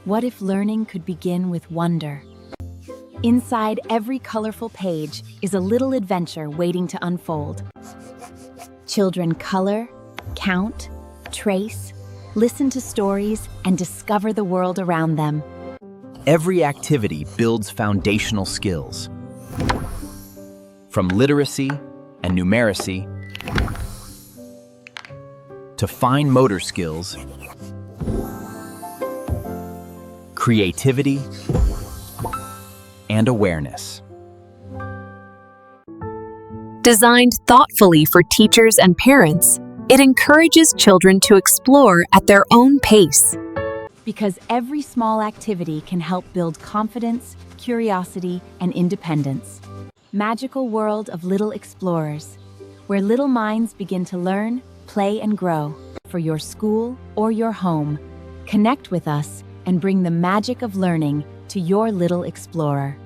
What if learning could begin with wonder? Inside every colorful page is a little adventure waiting to unfold. Children color, count, trace, listen to stories, and discover the world around them. Every activity builds foundational skills. From literacy and numeracy to fine motor skills, creativity, and awareness. Designed thoughtfully for teachers and parents, it encourages children to explore at their own pace. Because every small activity can help build confidence, curiosity, and independence. Magical world of little explorers, where little minds begin to learn, play, and grow. For your school or your home, connect with us and bring the magic of learning to your little explorer.